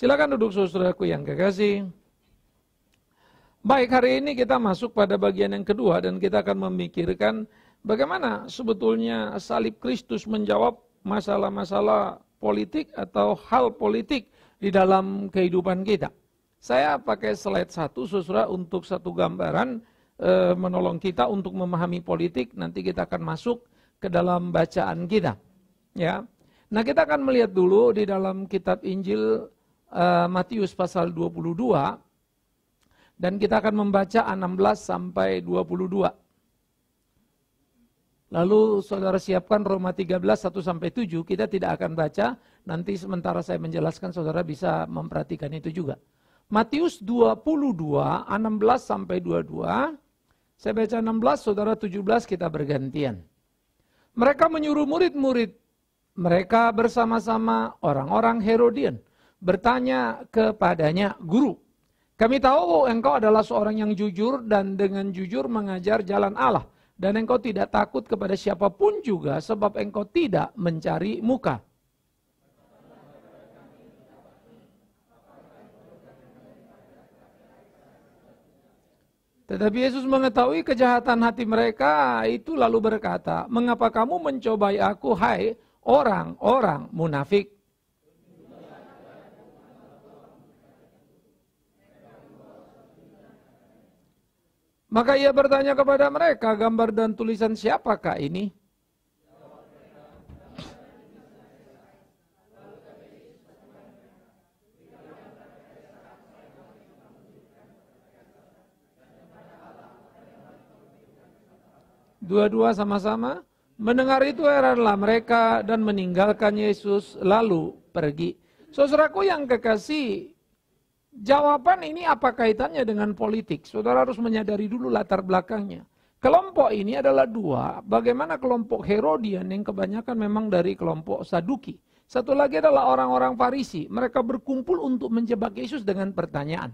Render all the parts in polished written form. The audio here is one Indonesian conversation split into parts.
Silakan duduk saudaraku yang kekasih. Baik, hari ini kita masuk pada bagian yang kedua dan kita akan memikirkan bagaimana sebetulnya salib Kristus menjawab masalah-masalah politik atau hal politik di dalam kehidupan kita. Saya pakai slide 1 saudara untuk satu gambaran menolong kita untuk memahami politik. Nanti kita akan masuk ke dalam bacaan kita. Ya. Nah, kita akan melihat dulu di dalam kitab Injil Matius pasal 22. Dan kita akan membaca 16 sampai 22. Lalu saudara siapkan Roma 13, 1 sampai 7. Kita tidak akan baca, nanti sementara saya menjelaskan saudara bisa memperhatikan itu juga. Matius 22, 16 sampai 22. Saya baca 16, saudara 17 kita bergantian. Mereka menyuruh murid-murid mereka bersama-sama orang-orang Herodian bertanya kepadanya, Guru, kami tahu engkau adalah seorang yang jujur dan dengan jujur mengajar jalan Allah. Dan engkau tidak takut kepada siapapun juga sebab engkau tidak mencari muka. Tetapi Yesus mengetahui kejahatan hati mereka itu lalu berkata, mengapa kamu mencobai aku, hai orang-orang munafik? Maka ia bertanya kepada mereka, gambar dan tulisan siapakah ini? Dua-dua sama-sama. Mendengar itu heranlah mereka dan meninggalkan Yesus lalu pergi. Saudaraku yang kekasih, jawaban ini apa kaitannya dengan politik? Saudara harus menyadari dulu latar belakangnya. Kelompok ini adalah dua. Bagaimana kelompok Herodian yang kebanyakan memang dari kelompok Saduki. Satu lagi adalah orang-orang Farisi. Mereka berkumpul untuk menjebak Yesus dengan pertanyaan.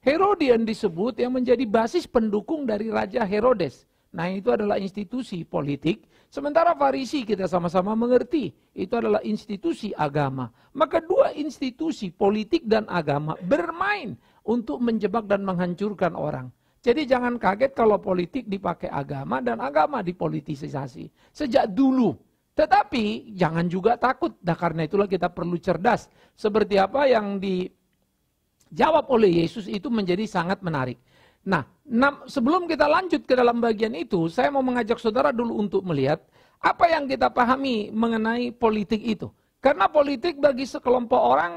Herodian disebut yang menjadi basis pendukung dari Raja Herodes. Nah, itu adalah institusi politik. Sementara Farisi kita sama-sama mengerti, itu adalah institusi agama. Maka dua institusi politik dan agama bermain untuk menjebak dan menghancurkan orang. Jadi jangan kaget kalau politik dipakai agama dan agama dipolitisasi. Sejak dulu. Tetapi jangan juga takut. Nah, karena itulah kita perlu cerdas. Seperti apa yang dijawab oleh Yesus itu menjadi sangat menarik. Nah, sebelum kita lanjut ke dalam bagian itu, saya mau mengajak saudara dulu untuk melihat apa yang kita pahami mengenai politik itu. Karena politik bagi sekelompok orang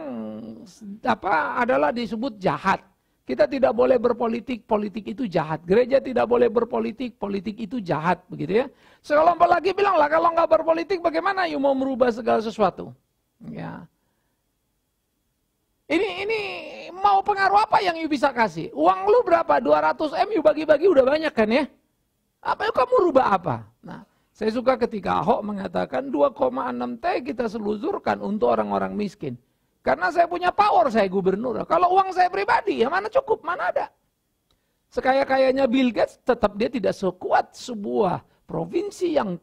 adalah disebut jahat. Kita tidak boleh berpolitik, politik itu jahat. Gereja tidak boleh berpolitik, politik itu jahat, begitu ya. Sekelompok lagi bilang lah kalau nggak berpolitik bagaimana you mau merubah segala sesuatu? Ya. Ini mau pengaruh apa yang you bisa kasih? Uang lu berapa? 200 M you bagi-bagi udah banyak kan ya? Apa kamu rubah apa? Nah, saya suka ketika Ahok mengatakan 2,6 T kita seluzurkan untuk orang-orang miskin. Karena saya punya power, saya gubernur. Kalau uang saya pribadi, ya mana cukup, mana ada. Sekaya-kayanya Bill Gates, tetap dia tidak sekuat sebuah provinsi yang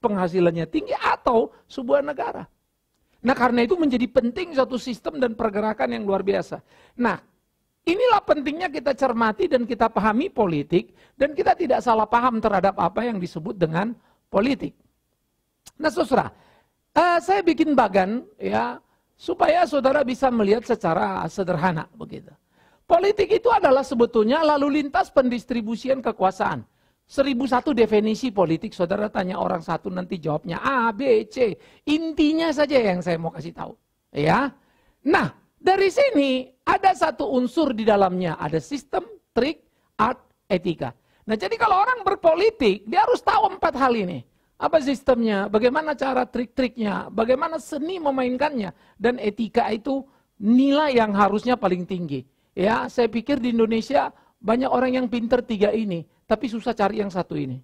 penghasilannya tinggi atau sebuah negara. Nah, karena itu menjadi penting suatu sistem dan pergerakan yang luar biasa. Nah, inilah pentingnya kita cermati dan kita pahami politik dan kita tidak salah paham terhadap apa yang disebut dengan politik. Nah, saudara, saya bikin bagan ya supaya saudara bisa melihat secara sederhana begitu. Politik itu adalah sebetulnya lalu lintas pendistribusian kekuasaan. 1001 definisi politik, saudara tanya orang satu nanti jawabnya A, B, C. Intinya saja yang saya mau kasih tahu. Ya. Nah, dari sini ada satu unsur di dalamnya. Ada sistem, trik, art, etika. Nah, jadi kalau orang berpolitik, dia harus tahu 4 hal ini. Apa sistemnya, bagaimana cara trik-triknya, bagaimana seni memainkannya. Dan etika itu nilai yang harusnya paling tinggi. Ya, saya pikir di Indonesia banyak orang yang pinter 3 ini. Tapi susah cari yang satu ini.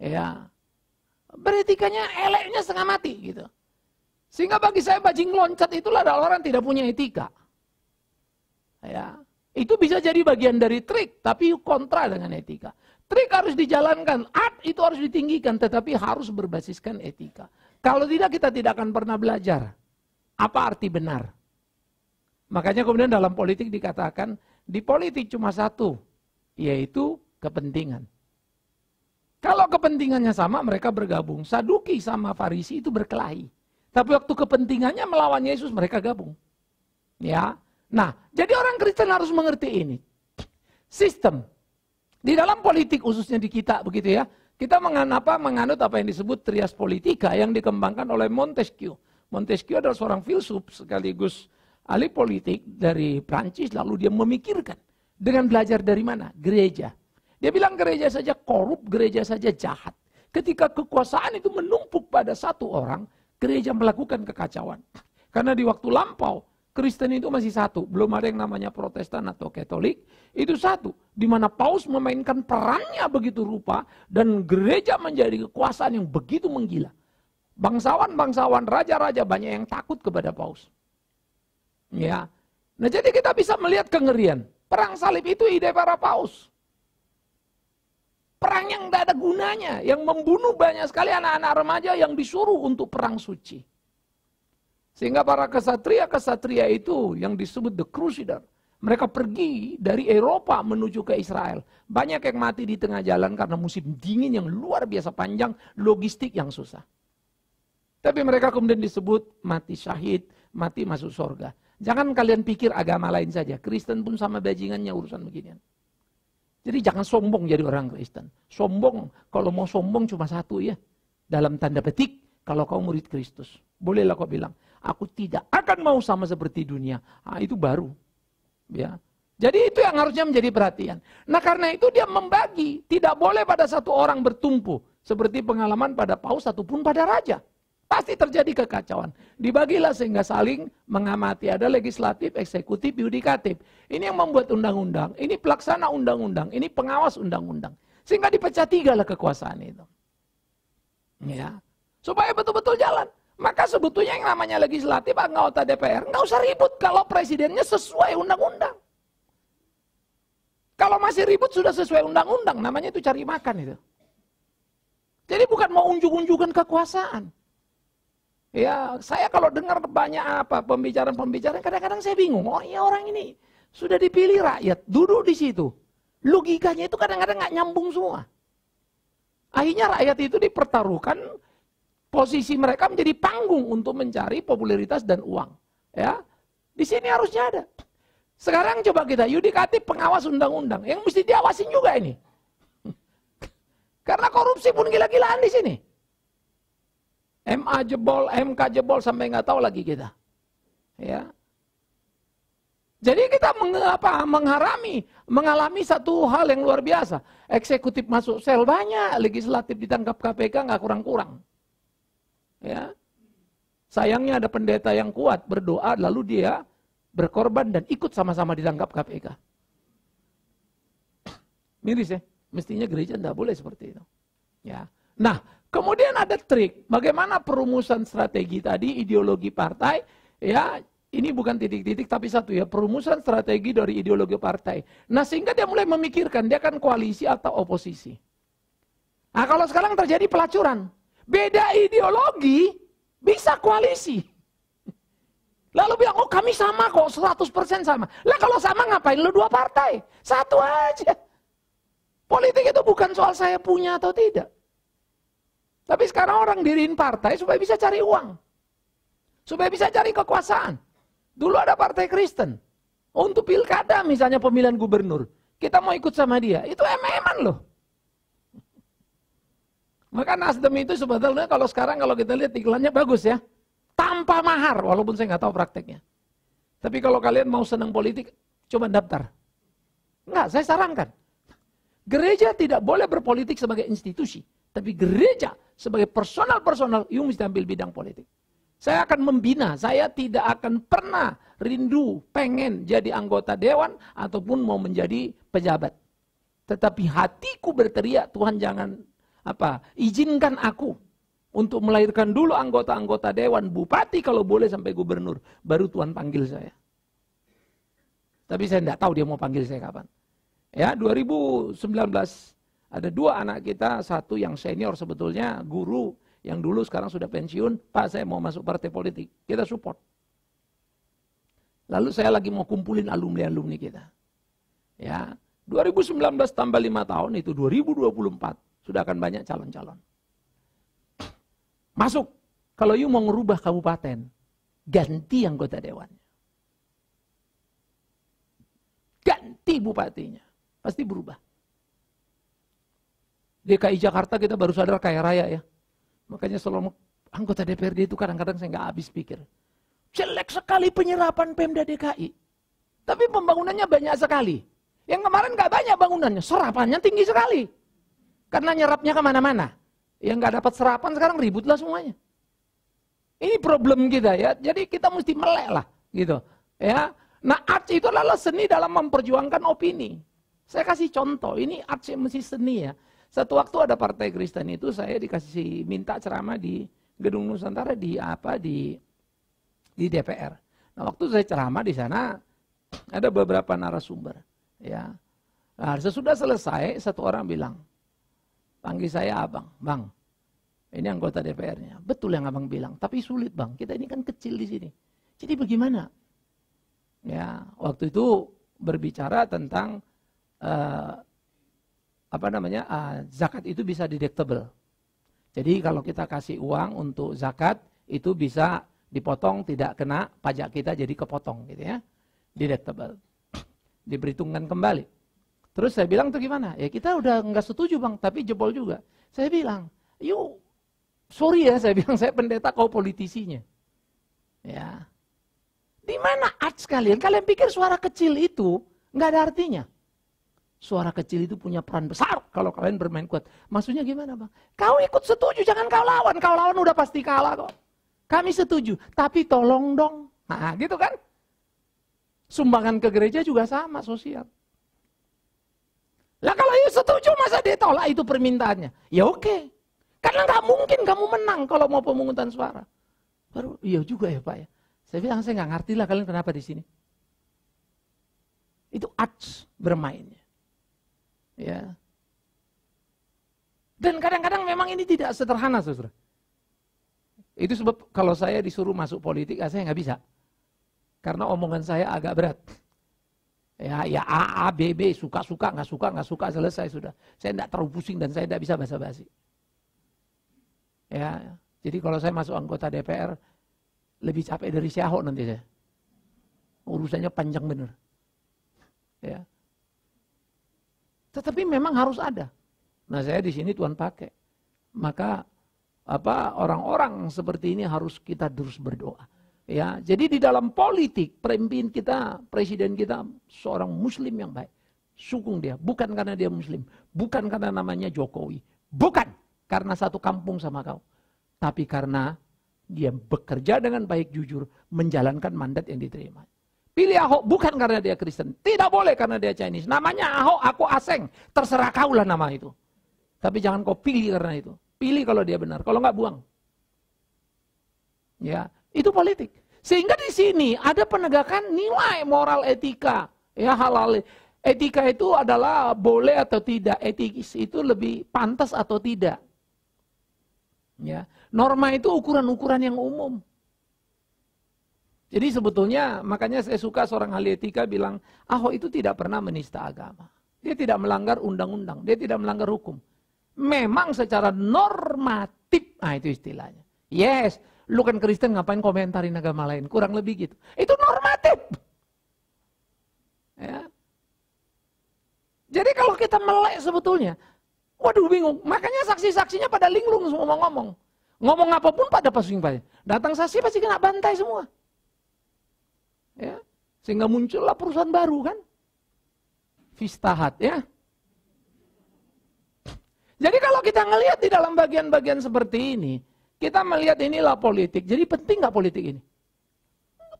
Ya. Beretikanya eleknya setengah mati gitu. Sehingga bagi saya bajing loncat itulah adalah orang tidak punya etika. Ya. Itu bisa jadi bagian dari trik, tapi kontra dengan etika. Trik harus dijalankan, art itu harus ditinggikan, tetapi harus berbasiskan etika. Kalau tidak kita tidak akan pernah belajar. Apa arti benar? Makanya kemudian dalam politik dikatakan, di politik cuma satu, yaitu kepentingan. Kalau kepentingannya sama, mereka bergabung. Saduki sama Farisi itu berkelahi. Tapi waktu kepentingannya melawan Yesus, mereka gabung. Ya, nah, jadi orang Kristen harus mengerti ini. Sistem. Di dalam politik khususnya di kita begitu ya. Kita menganut apa yang disebut trias politika yang dikembangkan oleh Montesquieu. Montesquieu adalah seorang filsuf sekaligus ahli politik dari Prancis, lalu dia memikirkan dengan belajar dari mana? Gereja. Dia bilang gereja saja korup, gereja saja jahat. Ketika kekuasaan itu menumpuk pada satu orang, gereja melakukan kekacauan. Karena di waktu lampau, Kristen itu masih satu. Belum ada yang namanya Protestan atau Katolik. Itu satu. Di mana Paus memainkan perannya begitu rupa. Dan gereja menjadi kekuasaan yang begitu menggila. Bangsawan-bangsawan, raja-raja banyak yang takut kepada Paus. Ya. Nah jadi kita bisa melihat kengerian. Perang salib itu ide para Paus. Perang yang tidak ada gunanya, yang membunuh banyak sekali anak-anak remaja yang disuruh untuk perang suci. Sehingga para kesatria-kesatria itu yang disebut the Crusader, mereka pergi dari Eropa menuju ke Israel. Banyak yang mati di tengah jalan karena musim dingin yang luar biasa panjang, logistik yang susah. Tapi mereka kemudian disebut mati syahid, mati masuk surga. Jangan kalian pikir agama lain saja, Kristen pun sama bajingannya urusan beginian. Jadi jangan sombong jadi orang Kristen. Sombong, kalau mau sombong cuma satu ya. Dalam tanda petik, kalau kau murid Kristus. Bolehlah kau bilang, aku tidak akan mau sama seperti dunia. Ah, itu baru. Ya. Jadi itu yang harusnya menjadi perhatian. Nah karena itu dia membagi. Tidak boleh pada satu orang bertumpu. Seperti pengalaman pada Paus ataupun pada raja. Pasti terjadi kekacauan. Dibagilah sehingga saling mengamati. Ada legislatif, eksekutif, yudikatif. Ini yang membuat undang-undang. Ini pelaksana undang-undang. Ini pengawas undang-undang. Sehingga dipecah tiga lah kekuasaan itu. Ya. Supaya betul-betul jalan. Maka sebetulnya yang namanya legislatif, anggota DPR, nggak usah ribut kalau presidennya sesuai undang-undang. Kalau masih ribut sudah sesuai undang-undang. Namanya itu cari makan itu. Jadi bukan mau unjuk-unjukkan kekuasaan. Ya, saya kalau dengar banyak pembicaraan-pembicaraan, kadang-kadang saya bingung. Oh iya orang ini sudah dipilih rakyat, duduk di situ. Logikanya itu kadang-kadang nggak nyambung semua. Akhirnya rakyat itu dipertaruhkan, posisi mereka menjadi panggung untuk mencari popularitas dan uang. Ya, di sini harusnya ada. Sekarang coba kita yudikatif pengawas undang-undang, yang mesti diawasin juga ini. Karena korupsi pun gila-gilaan di sini. MA jebol, MK jebol sampai nggak tahu lagi kita. Ya. Jadi kita mengalami satu hal yang luar biasa. Eksekutif masuk sel banyak, legislatif ditangkap KPK nggak kurang-kurang. Ya. Sayangnya ada pendeta yang kuat berdoa lalu dia berkorban dan ikut sama-sama ditangkap KPK. Miris ya, mestinya gereja tidak boleh seperti itu. Ya. Nah, kemudian ada trik, bagaimana perumusan strategi tadi, ideologi partai, ya ini bukan titik-titik tapi satu ya, perumusan strategi dari ideologi partai. Nah sehingga dia mulai memikirkan, dia akan koalisi atau oposisi. Nah kalau sekarang terjadi pelacuran, beda ideologi, bisa koalisi. Lalu bilang, oh kami sama kok, 100% sama. Lah kalau sama ngapain lu dua partai? Satu aja. Politik itu bukan soal saya punya atau tidak. Tapi sekarang orang diriin partai supaya bisa cari uang. Supaya bisa cari kekuasaan. Dulu ada partai Kristen. Untuk pilkada misalnya pemilihan gubernur. Kita mau ikut sama dia. Itu MM-an loh. Maka Nasdem itu sebetulnya kalau sekarang kalau kita lihat iklannya bagus ya. Tanpa mahar. Walaupun saya nggak tahu prakteknya. Tapi kalau kalian mau senang politik, coba daftar. Enggak, saya sarankan. Gereja tidak boleh berpolitik sebagai institusi. Tapi gereja sebagai personal, you mesti ambil bidang politik. Saya akan membina, saya tidak akan pernah rindu, pengen jadi anggota dewan ataupun mau menjadi pejabat. Tetapi hatiku berteriak, Tuhan jangan izinkan aku untuk melahirkan dulu anggota-anggota dewan, bupati kalau boleh sampai gubernur. Baru Tuhan panggil saya. Tapi saya tidak tahu dia mau panggil saya kapan. Ya, 2019 ada dua anak kita, satu yang senior sebetulnya, guru, yang dulu sekarang sudah pensiun, Pak saya mau masuk partai politik, kita support. Lalu saya lagi mau kumpulin alumni-alumni kita. Ya, 2019 tambah 5 tahun itu 2024 sudah akan banyak calon-calon. Masuk. Kalau you mau ngerubah kabupaten, ganti anggota dewannya. Ganti bupatinya. Pasti berubah. DKI Jakarta kita baru sadar kaya raya ya. Makanya selalu anggota DPRD itu kadang-kadang saya nggak habis pikir. Jelek sekali penyerapan Pemda DKI. Tapi pembangunannya banyak sekali. Yang kemarin nggak banyak bangunannya, serapannya tinggi sekali. Karena nyerapnya kemana-mana. Yang nggak dapat serapan sekarang ributlah semuanya. Ini problem kita ya. Jadi kita mesti melek lah gitu. Ya. Nah, arts itu adalah seni dalam memperjuangkan opini. Saya kasih contoh, ini arts yang mesti seni ya. Satu waktu ada Partai Kristen itu saya dikasih minta ceramah di Gedung Nusantara di DPR. Nah, waktu saya ceramah di sana ada beberapa narasumber ya. Nah, sesudah selesai satu orang bilang, panggil saya abang, bang. Ini anggota DPR-nya. Betul yang abang bilang, tapi sulit bang. Kita ini kan kecil di sini. Jadi bagaimana? Ya, waktu itu berbicara tentang zakat itu bisa deductible. Jadi kalau kita kasih uang untuk zakat itu bisa dipotong, tidak kena pajak kita jadi kepotong gitu ya. Deductible. Diperhitungkan kembali. Terus saya bilang tuh gimana? Ya kita udah nggak setuju bang, tapi jebol juga. Saya bilang, yuk. Sorry ya, saya bilang saya pendeta, kau politisinya. Ya, di mana arts kalian? Kalian pikir suara kecil itu nggak ada artinya? Suara kecil itu punya peran besar kalau kalian bermain kuat. Maksudnya gimana bang? Kau ikut setuju, jangan kau lawan. Kau lawan udah pasti kalah kok. Kami setuju, tapi tolong dong. Nah, gitu kan? Sumbangan ke gereja juga sama, sosial. Lah kalau you setuju masa dia tolak itu permintaannya? Ya oke. Karena nggak mungkin kamu menang kalau mau pemungutan suara. Baru, iya juga ya Pak ya. Saya bilang saya nggak ngerti lah kalian kenapa di sini. Itu arts bermainnya. Ya. Dan kadang-kadang memang ini tidak sederhana, saudara. Itu sebab kalau saya disuruh masuk politik, saya nggak bisa. Karena omongan saya agak berat. Ya A, B, suka-suka, nggak suka, selesai sudah. Saya tidak terlalu pusing dan saya tidak bisa basa-basi. Ya, jadi kalau saya masuk anggota DPR, lebih capek dari si Ahok nanti saya. Urusannya panjang bener. Ya. Tetapi memang harus ada. Nah saya di sini Tuhan pakai. Maka orang-orang seperti ini harus kita terus berdoa. Ya, jadi di dalam politik pemimpin kita, presiden kita seorang Muslim yang baik. Sukung dia, bukan karena dia Muslim, bukan karena namanya Jokowi, bukan karena satu kampung sama kau, tapi karena dia bekerja dengan baik jujur, menjalankan mandat yang diterima. Pilih Ahok bukan karena dia Kristen, tidak boleh karena dia Chinese. Namanya Ahok, aku Aseng, terserah kau lah nama itu. Tapi jangan kau pilih karena itu. Pilih kalau dia benar, kalau nggak buang. Ya, itu politik. Sehingga di sini ada penegakan nilai moral etika, ya halal. Etika itu adalah boleh atau tidak, etis itu lebih pantas atau tidak. Ya, norma itu ukuran-ukuran yang umum. Jadi sebetulnya makanya saya suka seorang ahli etika bilang Ahok itu tidak pernah menista agama. Dia tidak melanggar undang-undang, dia tidak melanggar hukum. Memang secara normatif, nah itu istilahnya. Yes, lu kan Kristen ngapain komentarin agama lain, kurang lebih gitu. Itu normatif. Ya. Jadi kalau kita melek sebetulnya, waduh bingung. Makanya saksi-saksinya pada linglung semua ngomong. Ngomong apapun pada pasing-pasing. Datang saksi pasti kena bantai semua. Ya. Sehingga muncullah perusahaan baru kan. Vistahat ya. Jadi kalau kita ngelihat di dalam bagian-bagian seperti ini, kita melihat inilah politik. Jadi penting nggak politik ini?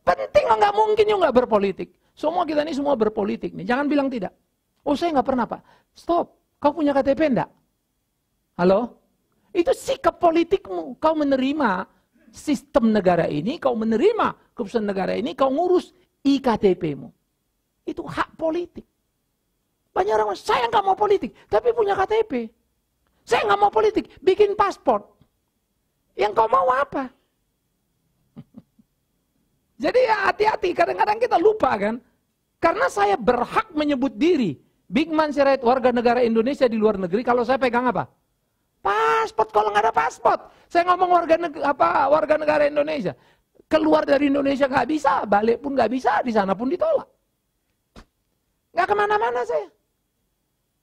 Penting lah, nggak mungkin juga nggak berpolitik. Semua kita ini semua berpolitik nih. Jangan bilang tidak. Oh saya nggak pernah Pak. Stop. Kau punya KTP enggak? Halo? Itu sikap politikmu. Kau menerima sistem negara ini, kau menerima keputusan negara ini, kau ngurus IKTP-mu. Itu hak politik. Banyak orang, saya nggak mau politik, tapi punya KTP. Saya nggak mau politik, bikin paspor. Yang kau mau apa? Jadi ya hati-hati, kadang-kadang kita lupa kan. Karena saya berhak menyebut diri Bigman Sirait warga negara Indonesia di luar negeri kalau saya pegang apa? Paspor. Kalau nggak ada paspor, saya ngomong warga negara Indonesia. Keluar dari Indonesia nggak bisa, balik pun nggak bisa, di sana pun ditolak. Nggak kemana-mana saya.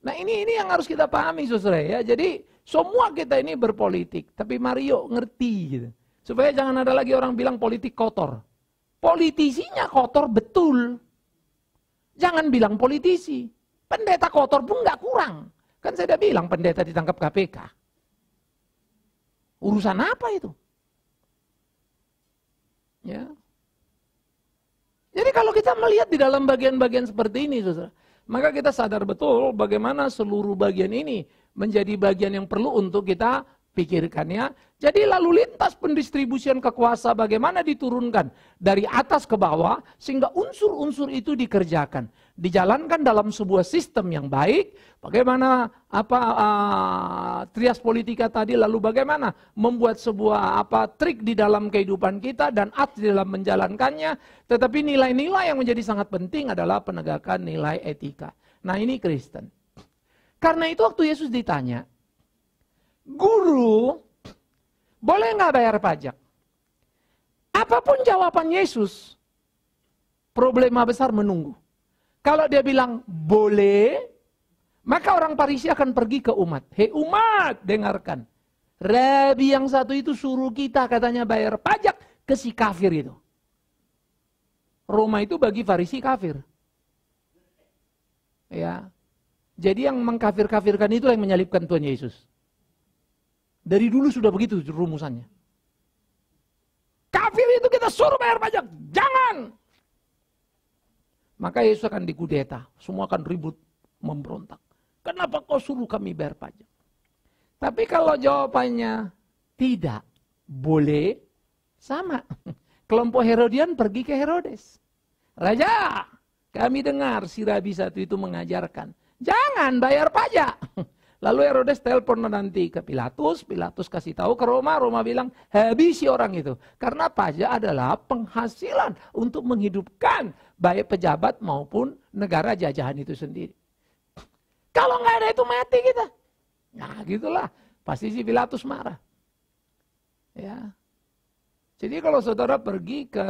Nah ini yang harus kita pahami saudara ya. Jadi semua kita ini berpolitik, tapi Mario ngerti gitu. Supaya jangan ada lagi orang bilang politik kotor. Politisinya kotor betul. Jangan bilang politisi. Pendeta kotor pun nggak kurang. Kan saya udah bilang pendeta ditangkap KPK. Urusan apa itu? Ya. Jadi kalau kita melihat di dalam bagian-bagian seperti ini, saudara, maka kita sadar betul bagaimana seluruh bagian ini menjadi bagian yang perlu untuk kita pikirkan ya. Jadi lalu lintas pendistribusian kekuasaan bagaimana diturunkan dari atas ke bawah sehingga unsur-unsur itu dikerjakan, dijalankan dalam sebuah sistem yang baik. Bagaimana trias politika tadi, lalu bagaimana membuat sebuah trik di dalam kehidupan kita dan art di dalam menjalankannya. Tetapi nilai-nilai yang menjadi sangat penting adalah penegakan nilai etika. Nah ini Kristen. Karena itu waktu Yesus ditanya, Guru, boleh nggak bayar pajak? Apapun jawaban Yesus, problema besar menunggu. Kalau dia bilang boleh, maka orang Farisi akan pergi ke umat. Hei umat, dengarkan. Rabi yang satu itu suruh kita katanya bayar pajak ke si kafir itu. Roma itu bagi Farisi kafir. Ya. Jadi yang mengkafir-kafirkan itu yang menyalibkan Tuhan Yesus. Dari dulu sudah begitu rumusannya. Kafir itu kita suruh bayar pajak. Jangan. Maka Yesus akan dikudeta. Semua akan ribut, memberontak. Kenapa kau suruh kami bayar pajak? Tapi kalau jawabannya tidak, boleh, sama. Kelompok Herodian pergi ke Herodes. Raja, kami dengar si Rabi satu itu mengajarkan. Jangan bayar pajak. Lalu Herodes telepon nanti ke Pilatus, Pilatus kasih tahu ke Roma, Roma bilang habisi orang itu. Karena pajak adalah penghasilan untuk menghidupkan baik pejabat maupun negara jajahan itu sendiri. Kalau nggak ada itu mati kita. Nah gitulah, pasti si Pilatus marah. Ya. Jadi kalau saudara pergi ke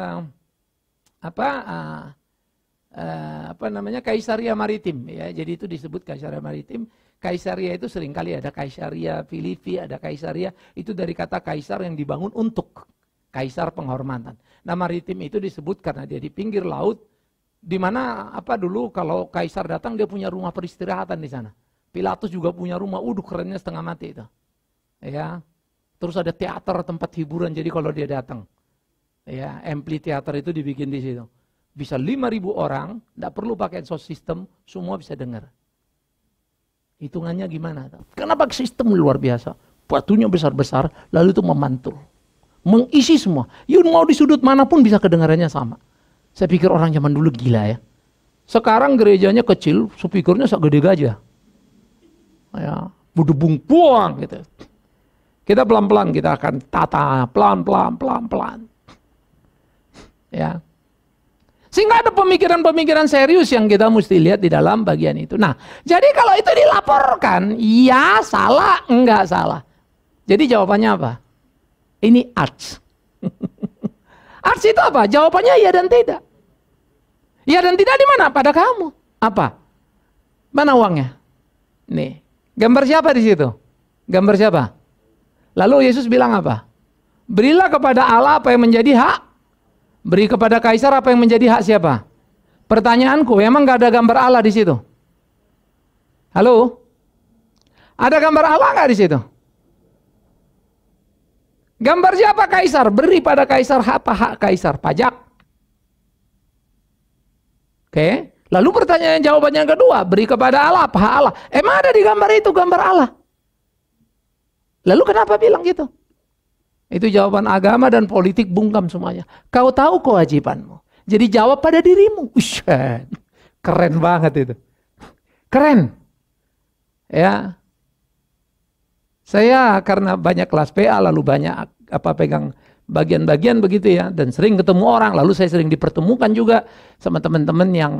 Kaisaria Maritim ya, jadi itu disebut Kaisaria Maritim. Kaisaria itu seringkali ada Kaisaria Filipi, ada Kaisaria, itu dari kata kaisar yang dibangun untuk kaisar penghormatan. Nah maritim itu disebut karena dia di pinggir laut, di mana dulu kalau kaisar datang dia punya rumah peristirahatan di sana. Pilatus juga punya rumah, kerennya setengah mati itu. Ya, terus ada teater tempat hiburan, jadi kalau dia datang, ya amphitheater itu dibikin di situ. Bisa 5.000 orang, tidak perlu pakai sound system, semua bisa dengar. Hitungannya gimana? Kenapa sistem luar biasa? Batunya besar-besar, lalu itu memantul. Mengisi semua. You mau di sudut manapun bisa kedengarannya sama. Saya pikir orang zaman dulu gila ya. Sekarang gerejanya kecil, speakernya segede gajah. Ya, budebung puang gitu. Kita pelan-pelan kita akan tata, pelan-pelan. Ya. Sehingga ada pemikiran-pemikiran serius yang kita mesti lihat di dalam bagian itu. Nah, jadi kalau itu dilaporkan, ya salah, enggak salah. Jadi jawabannya apa? Ini arts. Arts itu apa? Jawabannya iya dan tidak. Iya dan tidak di mana? Pada kamu. Apa? Mana uangnya? Nih, gambar siapa di situ? Gambar siapa? Lalu Yesus bilang apa? Berilah kepada Allah apa yang menjadi hak. Beri kepada kaisar apa yang menjadi hak siapa? Pertanyaanku, emang gak ada gambar Allah di situ? Halo? Ada gambar Allah gak di situ? Gambar siapa kaisar? Beri pada kaisar apa hak kaisar? Pajak. Oke. Lalu pertanyaan jawabannya yang kedua, beri kepada Allah apa hak Allah? Emang ada di gambar itu gambar Allah? Lalu kenapa bilang gitu? Itu jawaban agama dan politik bungkam semuanya. Kau tahu kewajibanmu. Jadi jawab pada dirimu. Keren banget itu. Keren. Ya. Saya karena banyak kelas PA lalu banyak pegang bagian-bagian begitu ya, dan sering ketemu orang. Lalu saya sering dipertemukan juga sama teman-teman yang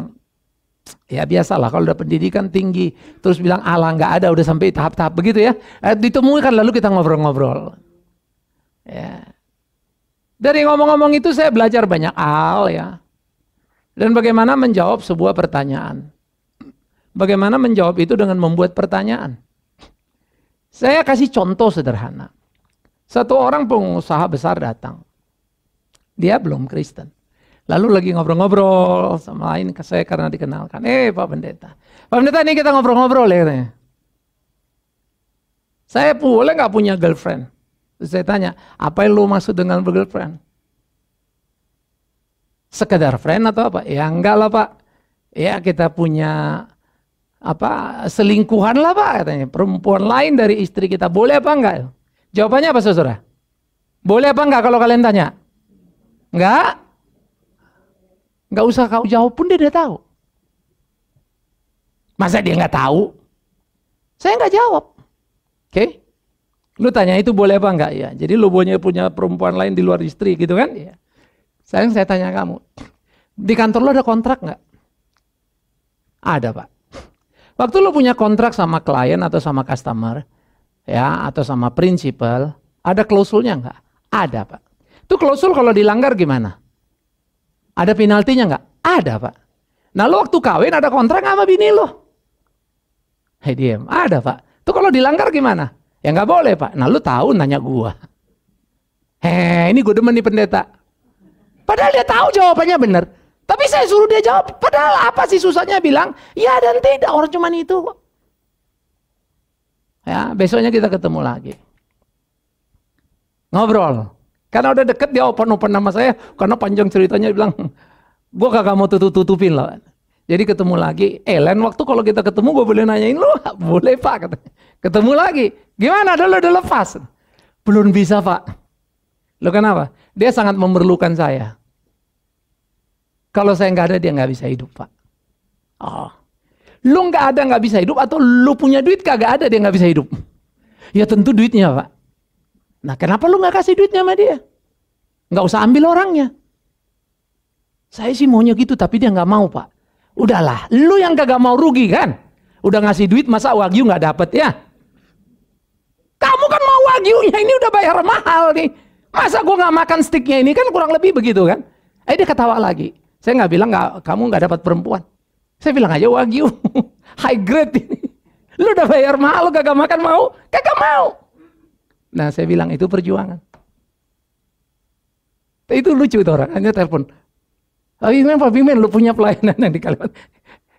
ya biasalah kalau udah pendidikan tinggi, terus bilang Allah nggak ada, udah sampai tahap-tahap begitu ya. Ditemukan lalu kita ngobrol-ngobrol. Ya. Dari ngomong-ngomong itu saya belajar banyak hal ya. Dan bagaimana menjawab sebuah pertanyaan. Bagaimana menjawab itu dengan membuat pertanyaan. Saya kasih contoh sederhana. Satu orang pengusaha besar datang. Dia belum Kristen. Lalu lagi ngobrol-ngobrol sama lain saya karena dikenalkan. Pak Pendeta. Pak Pendeta, ini kita ngobrol-ngobrol ya katanya. Saya boleh nggak punya girlfriend? Terus saya tanya, apa yang lu maksud dengan girlfriend? Sekedar friend atau apa? Ya enggak lah Pak. Ya kita punya selingkuhan lah Pak katanya. Perempuan lain dari istri kita. Boleh apa enggak? Jawabannya apa saudara? Boleh apa enggak kalau kalian tanya? Enggak? Enggak usah kau jawab pun dia udah tahu. Masa dia enggak tahu? Saya enggak jawab. Oke? Lu tanya itu boleh apa enggak? Ya. Jadi lu punya perempuan lain di luar istri gitu kan? Ya. Saya tanya kamu. Di kantor lu ada kontrak enggak? Ada Pak. Waktu lu punya kontrak sama klien atau sama customer, ya, atau sama prinsipal, ada klausulnya enggak? Ada Pak. Itu klausul kalau dilanggar gimana? Ada penaltinya enggak? Ada Pak. Nah lu waktu kawin ada kontrak sama bini lu? Hei diem, ada Pak. Itu kalau dilanggar gimana? Ya enggak boleh Pak. Nah lu tahu nanya gua. Ini gue demen nih pendeta. Padahal dia tahu jawabannya benar. Tapi saya suruh dia jawab, padahal apa sih susahnya bilang, ya dan tidak, orang cuman itu. Ya, besoknya kita ketemu lagi. Ngobrol. Karena udah deket dia open-open nama saya, karena panjang ceritanya bilang, gue kagak mau tutupin loh. Jadi ketemu lagi, lain waktu kalau kita ketemu gue boleh nanyain lu, boleh Pak. Ketemu lagi, gimana udah lepas? Belum bisa Pak. Lo kenapa? Dia sangat memerlukan saya. Kalau saya nggak ada, dia nggak bisa hidup Pak. Oh, lu nggak ada nggak bisa hidup, atau lu punya duit kagak ada dia nggak bisa hidup? Ya tentu duitnya Pak. Nah kenapa lu nggak kasih duitnya sama dia? Nggak usah ambil orangnya. Saya sih maunya gitu, tapi dia nggak mau Pak. Udahlah, lu yang kagak mau rugi kan? Udah ngasih duit masa wagyu nggak dapet ya? Kamu kan mau wagyunya, ini udah bayar mahal nih. Masa gua nggak makan sticknya ini, kan kurang lebih begitu kan? Dia ketawa lagi. Saya nggak bilang kamu nggak dapat perempuan. Saya bilang aja wagyu, high grade ini. Lu udah bayar mahal, lu kagak makan mau? Kagak mau. Nah saya bilang itu perjuangan. Itu lucu tuh orang, hanya telepon. Pak Bimen, lu punya pelayanan yang di Kalimantan.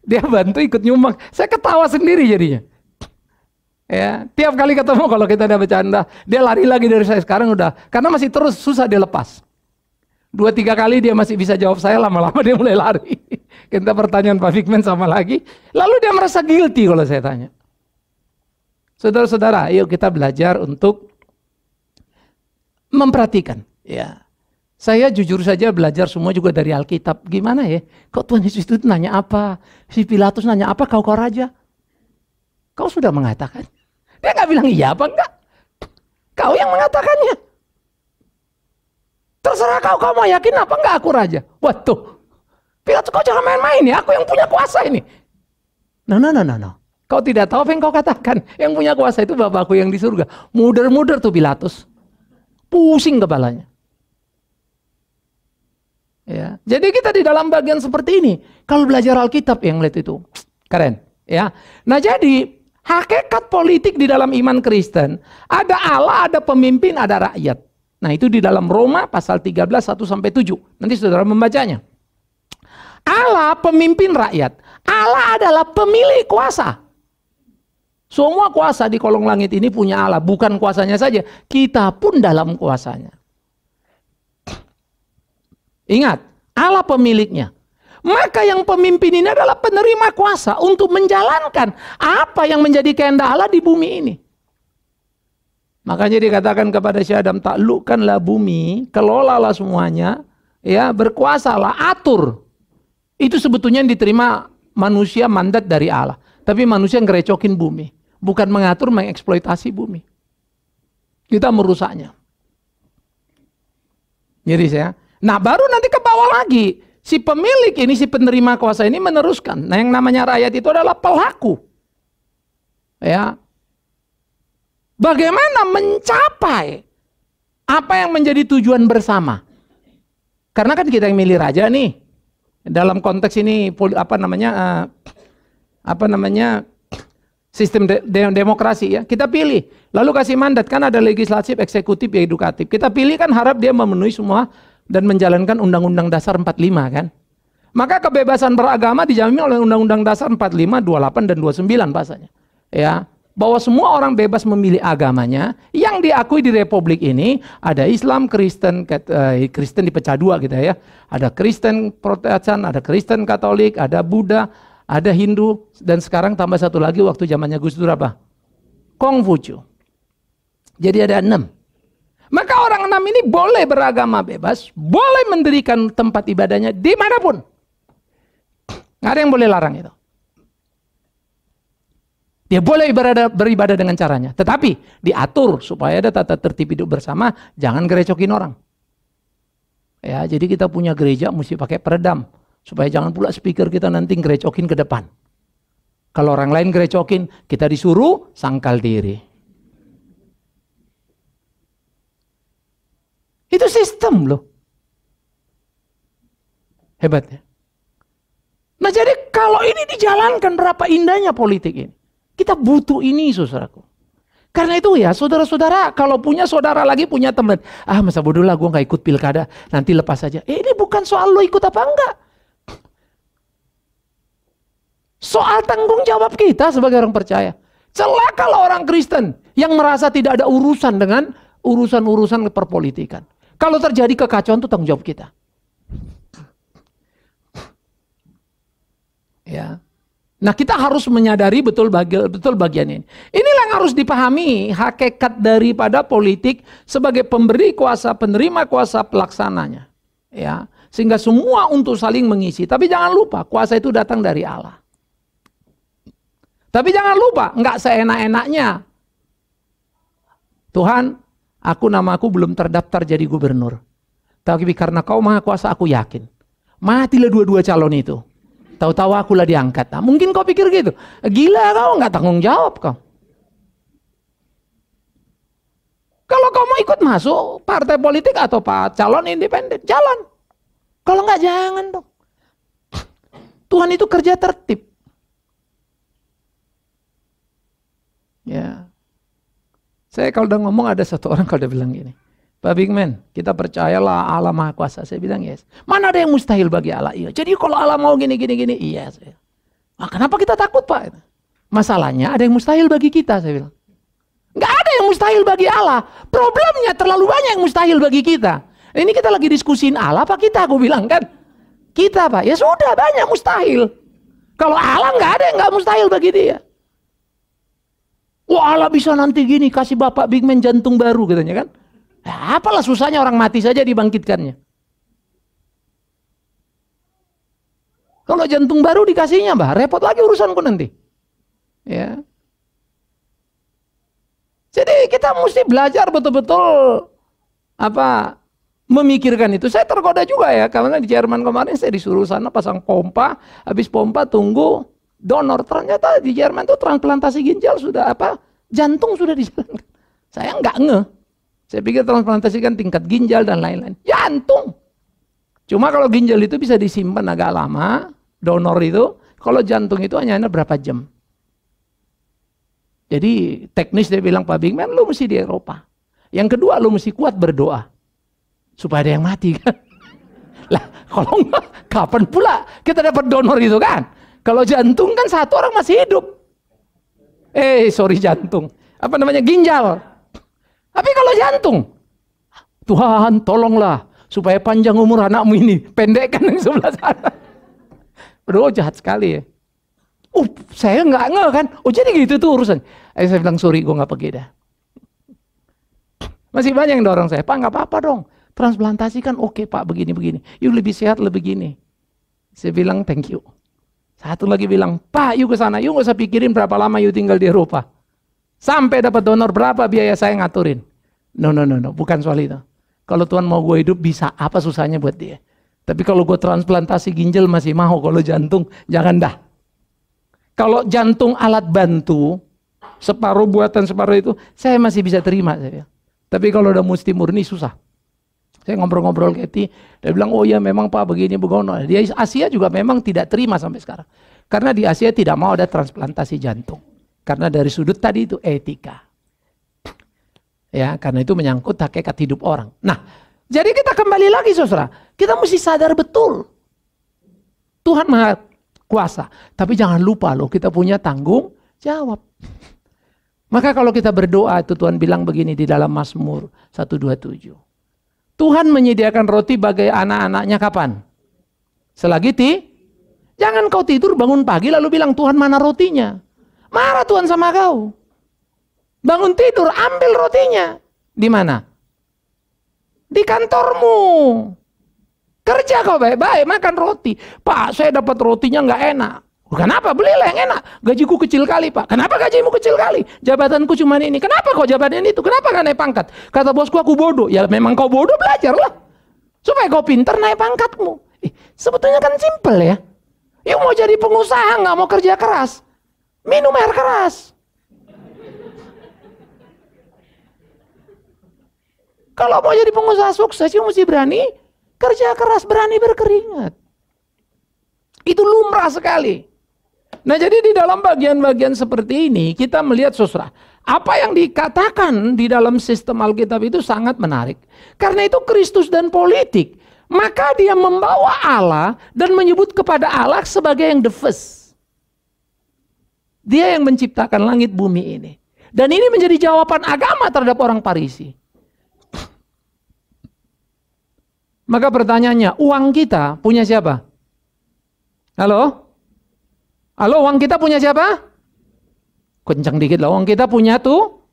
Dia bantu ikut nyumbang. Saya ketawa sendiri jadinya. Ya, tiap kali ketemu kalau kita ada bercanda, dia lari lagi dari saya sekarang udah. Karena masih terus susah dia lepas. 2-3 kali dia masih bisa jawab saya, lama-lama dia mulai lari. Kita pertanyaan Pak Fikman sama lagi. Lalu dia merasa guilty kalau saya tanya. Saudara-saudara, ayo kita belajar untuk memperhatikan. Ya, saya jujur saja belajar semua juga dari Alkitab. Gimana ya? Kok Tuhan Yesus itu nanya apa? Si Pilatus nanya apa? Kau raja? Kau sudah mengatakan? Dia nggak bilang iya apa enggak. Kau yang mengatakannya. Terserah kau mau yakin apa enggak aku raja. Waduh, Pilatus kau jangan main-main ya, aku yang punya kuasa ini. No. Kau tidak tahu apa yang kau katakan. Yang punya kuasa itu Bapakku yang di surga. Muder-muder tuh Pilatus. Pusing kepalanya. Ya, jadi kita di dalam bagian seperti ini. Kalau belajar Alkitab yang lihat itu keren. Ya, nah jadi hakikat politik di dalam iman Kristen ada Allah, ada pemimpin, ada rakyat. Nah itu di dalam Roma pasal 13 1-7. Nanti saudara membacanya. Allah pemimpin rakyat. Allah adalah pemilik kuasa. Semua kuasa di kolong langit ini punya Allah. Bukan kuasanya saja, kita pun dalam kuasanya. Ingat, Allah pemiliknya. Maka yang pemimpin ini adalah penerima kuasa untuk menjalankan apa yang menjadi kehendak Allah di bumi ini. Makanya dikatakan kepada si Adam, taklukkanlah bumi, kelolalah semuanya, ya, berkuasalah, atur. Itu sebetulnya yang diterima manusia mandat dari Allah. Tapi manusia ngerecokin bumi, bukan mengatur, mengeksploitasi bumi. Kita merusaknya. Miris ya. Nah baru nanti ke bawah lagi. Si pemilik ini, si penerima kuasa ini meneruskan. Nah yang namanya rakyat itu adalah pelaku. Ya. Bagaimana mencapai apa yang menjadi tujuan bersama? Karena kan kita yang milih raja nih. Dalam konteks ini sistem demokrasi ya. Kita pilih. Lalu kasih mandat, kan ada legislatif, eksekutif, edukatif. Kita pilih kan harap dia memenuhi semua dan menjalankan Undang-Undang Dasar 45 kan. Maka kebebasan beragama dijamin oleh Undang-Undang Dasar 45, 28 dan 29 bahasanya. Ya, bahwa semua orang bebas memilih agamanya. Yang diakui di Republik ini ada Islam, Kristen, Kristen dipecah dua gitu ya. Ada Kristen Protestan, ada Kristen Katolik, ada Buddha, ada Hindu, dan sekarang tambah satu lagi waktu zamannya Gus Dur apa? Konghucu. Jadi ada 6. Maka orang 6 ini boleh beragama bebas, boleh mendirikan tempat ibadahnya dimanapun. Nggak ada yang boleh larang itu. Dia boleh beribadah dengan caranya, tetapi diatur supaya ada tata tertib hidup bersama, jangan gerecokin orang. Ya, jadi kita punya gereja mesti pakai peredam, supaya jangan pula speaker kita nanti gerecokin ke depan. Kalau orang lain gerecokin, kita disuruh sangkal diri. Itu sistem loh. Hebat ya. Nah jadi kalau ini dijalankan, berapa indahnya politik ini. Kita butuh ini saudaraku. Karena itu ya saudara-saudara, kalau punya saudara lagi punya teman. Ah masa bodoh lah gue gak ikut pilkada, nanti lepas aja. Ini bukan soal lo ikut apa enggak. Soal tanggung jawab kita sebagai orang percaya. Celaka kalau orang Kristen yang merasa tidak ada urusan dengan urusan-urusan perpolitikan. Kalau terjadi kekacauan itu tanggung jawab kita. Ya. Nah kita harus menyadari betul bagian ini. Inilah yang harus dipahami hakikat daripada politik sebagai pemberi kuasa, penerima kuasa, pelaksananya. Ya. Sehingga semua untuk saling mengisi. Tapi jangan lupa kuasa itu datang dari Allah. Tapi jangan lupa, nggak seenak-enaknya. Tuhan, namaku belum terdaftar jadi gubernur. Tapi karena kau maha kuasa, aku yakin. Matilah dua-dua calon itu. Tahu-tahu akulah diangkat. Nah, mungkin kau pikir gitu. Gila kau, nggak tanggung jawab kau. Kalau kau mau ikut masuk partai politik atau calon independen, jalan. Kalau nggak, jangan dong. Tuhan itu kerja tertib. Ya. Saya kalau udah ngomong ada satu orang kalau udah bilang gini, Pak Big Man, kita percayalah Allah Maha Kuasa. Saya bilang yes. Mana ada yang mustahil bagi Allah? Iya. Jadi kalau Allah mau gini, iya. Saya. Nah, kenapa kita takut Pak? Masalahnya ada yang mustahil bagi kita, saya bilang. Nggak ada yang mustahil bagi Allah. Problemnya terlalu banyak yang mustahil bagi kita. Ini kita lagi diskusin Allah apa kita? Aku bilang kan. Kita Pak, ya sudah banyak mustahil. Kalau Allah nggak ada yang nggak mustahil bagi dia. Wah Allah bisa nanti gini, kasih Bapak Big Man jantung baru katanya kan. Nah, apalah susahnya orang mati saja dibangkitkannya. Kalau jantung baru dikasihnya Mbak, repot lagi urusanku nanti. Ya. Jadi kita mesti belajar betul-betul memikirkan itu. Saya tergoda juga ya, karena di Jerman kemarin saya disuruh sana pasang pompa, habis pompa tunggu donor. Ternyata di Jerman itu transplantasi ginjal sudah jantung sudah dijalankan. Saya nggak ngeh. Saya pikir transplantasi kan tingkat ginjal dan lain-lain. Jantung. Cuma kalau ginjal itu bisa disimpan agak lama, donor itu. Kalau jantung itu hanya berapa jam. Jadi teknis dia bilang, Pak Big Man, lu mesti di Eropa. Yang kedua, lu mesti kuat berdoa. Supaya ada yang mati kan. Lah, kalau enggak, kapan pula kita dapat donor itu kan? Kalau jantung kan satu orang masih hidup. Jantung. Ginjal. Tapi kalau jantung, Tuhan tolonglah supaya panjang umur anakmu ini, pendekkan yang sebelah sana. Bro, jahat sekali ya. Saya nggak ngeh kan. Jadi gitu tuh urusan. Saya bilang sorry, gue nggak pergi dah. Masih banyak yang dorong saya, Pak nggak apa-apa dong. Transplantasi kan oke Pak, begini-begini. You lebih sehat, lebih gini. Saya bilang thank you. Satu lagi bilang, Pak, yuk ke sana, yuk nggak usah pikirin berapa lama yuk tinggal di Eropa. Sampai dapat donor berapa biaya saya ngaturin. No, bukan soal itu. Kalau Tuhan mau gue hidup bisa, apa susahnya buat dia? Tapi kalau gue transplantasi ginjal masih mau, kalau jantung jangan dah. Kalau jantung alat bantu, separuh buatan separuh itu, saya masih bisa terima. Saya. Tapi kalau udah mesti murni susah. Saya ngobrol-ngobrol Kathy, dia bilang, oh ya memang Pak begini begono. Di Asia juga memang tidak terima sampai sekarang. Karena di Asia tidak mau ada transplantasi jantung. Karena dari sudut tadi itu etika. Ya, karena itu menyangkut hakikat hidup orang. Nah, jadi kita kembali lagi saudara, kita mesti sadar betul. Tuhan Maha Kuasa, tapi jangan lupa loh kita punya tanggung jawab. Maka kalau kita berdoa itu Tuhan bilang begini di dalam Mazmur 127. Tuhan menyediakan roti bagi anak-anaknya kapan? Selagi jangan kau tidur bangun pagi lalu bilang Tuhan mana rotinya? Marah Tuhan sama kau. Bangun tidur, ambil rotinya. Di mana? Di kantormu. Kerja kau baik-baik, makan roti. Pak, saya dapat rotinya nggak enak. Kenapa? Belilah yang enak. Gajiku kecil kali, Pak. Kenapa gajimu kecil kali? Jabatanku cuma ini. Kenapa kau jabatan itu? Kenapa nggak naik pangkat? Kata bosku, aku bodoh. Ya memang kau bodoh, belajarlah. Supaya kau pintar naik pangkatmu. Sebetulnya kan simpel ya. Yang mau jadi pengusaha nggak mau kerja keras. Minum air keras. Kalau mau jadi pengusaha sukses, you mesti berani kerja keras, berani berkeringat. Itu lumrah sekali. Nah jadi di dalam bagian-bagian seperti ini, kita melihat saudara, apa yang dikatakan di dalam sistem Alkitab itu sangat menarik. Karena itu Kristus dan politik, maka dia membawa Allah dan menyebut kepada Allah sebagai yang the first. Dia yang menciptakan langit bumi ini. Dan ini menjadi jawaban agama terhadap orang Farisi. Maka pertanyaannya, uang kita punya siapa? Halo? Halo, uang kita punya siapa? Kencang dikit lah, uang kita punya tuh.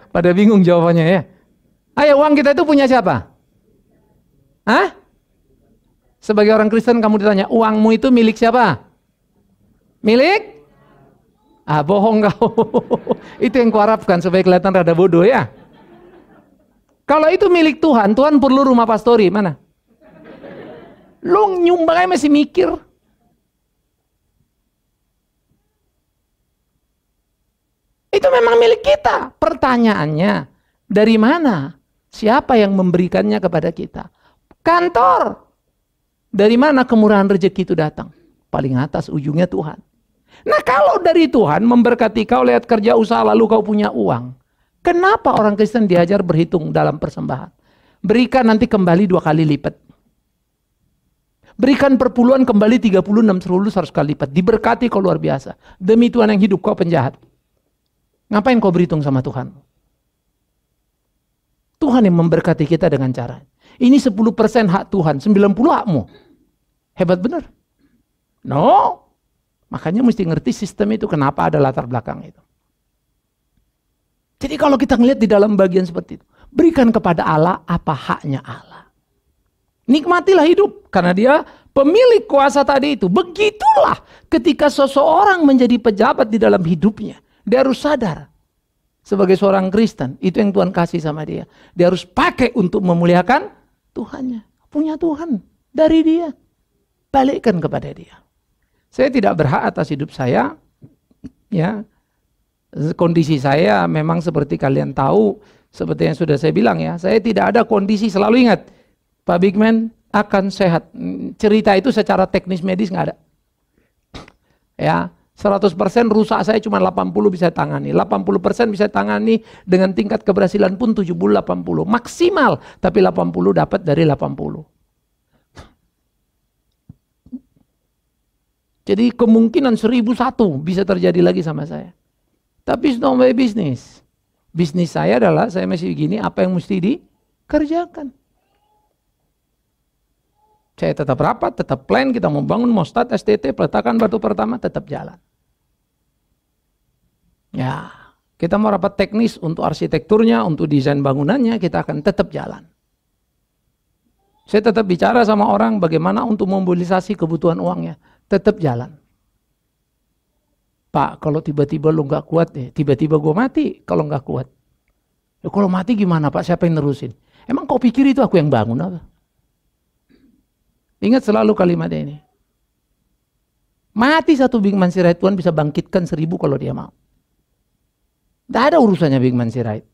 Pada bingung jawabannya ya. Ayo, uang kita itu punya siapa? Hah? Sebagai orang Kristen kamu ditanya, uangmu itu milik siapa? Milik? Ah, bohong kau. Itu yang kuharapkan supaya kelihatan rada bodoh ya. Kalau itu milik Tuhan, Tuhan perlu rumah pastori, mana? Lu nyumbang aja masih mikir. Itu memang milik kita. Pertanyaannya, dari mana? Siapa yang memberikannya kepada kita? Kantor. Dari mana kemurahan rezeki itu datang? Paling atas ujungnya Tuhan. Nah kalau dari Tuhan memberkati kau lihat kerja usaha lalu kau punya uang. Kenapa orang Kristen diajar berhitung dalam persembahan? Berikan nanti kembali 2 kali lipat. Berikan perpuluhan kembali 36 100 kali lipat. Diberkati kau luar biasa. Demi Tuhan yang hidup kau penjahat. Ngapain kau berhitung sama Tuhan? Tuhan yang memberkati kita dengan cara. Ini 10% hak Tuhan, 90 hakmu. Hebat benar. No. Makanya mesti ngerti sistem itu kenapa ada latar belakang itu. Jadi kalau kita ngelihat di dalam bagian seperti itu, berikan kepada Allah apa haknya Allah. Nikmatilah hidup karena dia pemilik kuasa tadi itu. Begitulah ketika seseorang menjadi pejabat di dalam hidupnya, dia harus sadar sebagai seorang Kristen, itu yang Tuhan kasih sama dia. Dia harus pakai untuk memuliakan Tuhannya. Punya Tuhan dari dia. Balikkan kepada dia. Saya tidak berhak atas hidup saya, ya. Kondisi saya memang seperti kalian tahu, seperti yang sudah saya bilang ya, saya tidak ada kondisi, selalu ingat, Pak Bigman akan sehat. Cerita itu secara teknis medis nggak ada. Ya, 100% rusak saya cuma 80 bisa tangani, 80% bisa tangani dengan tingkat keberhasilan pun 70-80, maksimal, tapi 80 dapat dari 80. Jadi kemungkinan 1001 bisa terjadi lagi sama saya. Tapi it's not my business. Bisnis saya adalah saya masih begini, apa yang mesti dikerjakan. Saya tetap rapat, tetap plan, kita mau bangun, mau start STT, peletakan batu pertama, tetap jalan. Ya, kita mau rapat teknis untuk arsitekturnya, untuk desain bangunannya, kita akan tetap jalan. Saya tetap bicara sama orang bagaimana untuk memobilisasi kebutuhan uangnya, tetap jalan. Pak, kalau tiba-tiba lu nggak kuat tiba-tiba gue mati kalau nggak kuat. Kalau mati gimana Pak? Siapa yang nerusin? Emang kau pikir itu aku yang bangun apa? Ingat selalu kalimat ini. Mati satu Big Man Sirait, Tuhan bisa bangkitkan 1000 kalau dia mau. Tidak ada urusannya Big Man Sirait.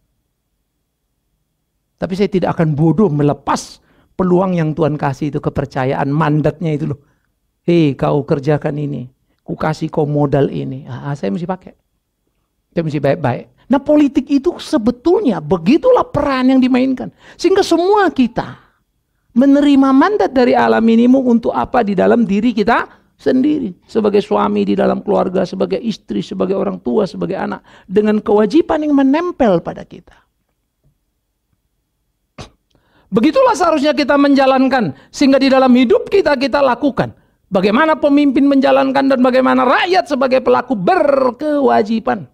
Tapi saya tidak akan bodoh melepas peluang yang Tuhan kasih itu, kepercayaan, mandatnya itu loh. Hei, kau kerjakan ini. Ku kasih kau modal ini. Saya mesti pakai. Saya mesti baik-baik. Nah, politik itu sebetulnya begitulah peran yang dimainkan. Sehingga semua kita menerima mandat dari Allah minimum untuk apa di dalam diri kita sendiri. Sebagai suami di dalam keluarga, sebagai istri, sebagai orang tua, sebagai anak. Dengan kewajiban yang menempel pada kita. Begitulah seharusnya kita menjalankan. Sehingga di dalam hidup kita lakukan. Bagaimana pemimpin menjalankan dan bagaimana rakyat sebagai pelaku berkewajiban.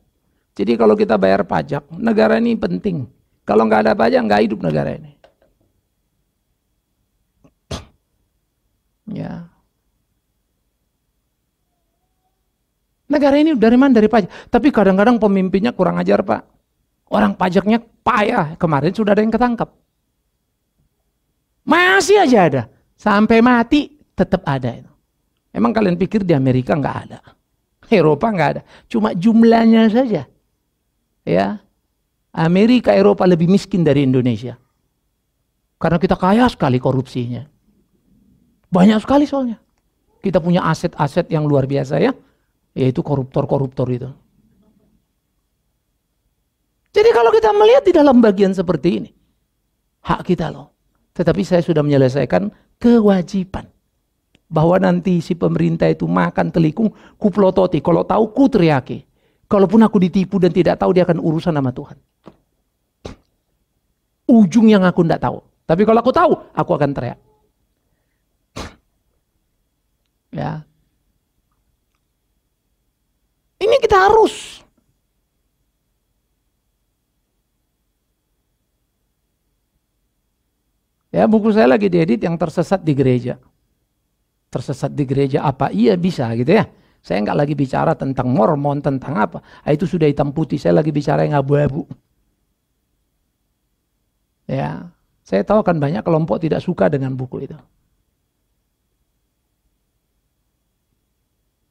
Jadi kalau kita bayar pajak, negara ini penting. Kalau nggak ada pajak, nggak hidup negara ini. Ya. Negara ini dari mana? Dari pajak. Tapi kadang-kadang pemimpinnya kurang ajar Pak. Orang pajaknya payah. Kemarin sudah ada yang ketangkap. Masih aja ada. Sampai mati tetap ada. Emang kalian pikir di Amerika nggak ada? Eropa nggak ada. Cuma jumlahnya saja. Ya, Amerika, Eropa lebih miskin dari Indonesia. Karena kita kaya sekali korupsinya. Banyak sekali soalnya. Kita punya aset-aset yang luar biasa ya. Yaitu koruptor-koruptor itu. Jadi kalau kita melihat di dalam bagian seperti ini. Hak kita loh. Tetapi saya sudah menyelesaikan kewajiban. Bahwa nanti si pemerintah itu makan telikung, ku pelototi. Kalau tahu ku teriaki. Kalaupun aku ditipu dan tidak tahu, dia akan urusan sama Tuhan. Ujung yang aku tidak tahu. Tapi kalau aku tahu, aku akan teriak. Ya. Ini kita harus. Ya, buku saya lagi diedit yang tersesat di gereja. Tersesat di gereja apa? Iya bisa gitu ya. Saya nggak lagi bicara tentang Mormon, tentang apa. Itu sudah hitam putih, saya lagi bicara yang abu-abu. Ya, saya tahu kan banyak kelompok tidak suka dengan buku itu.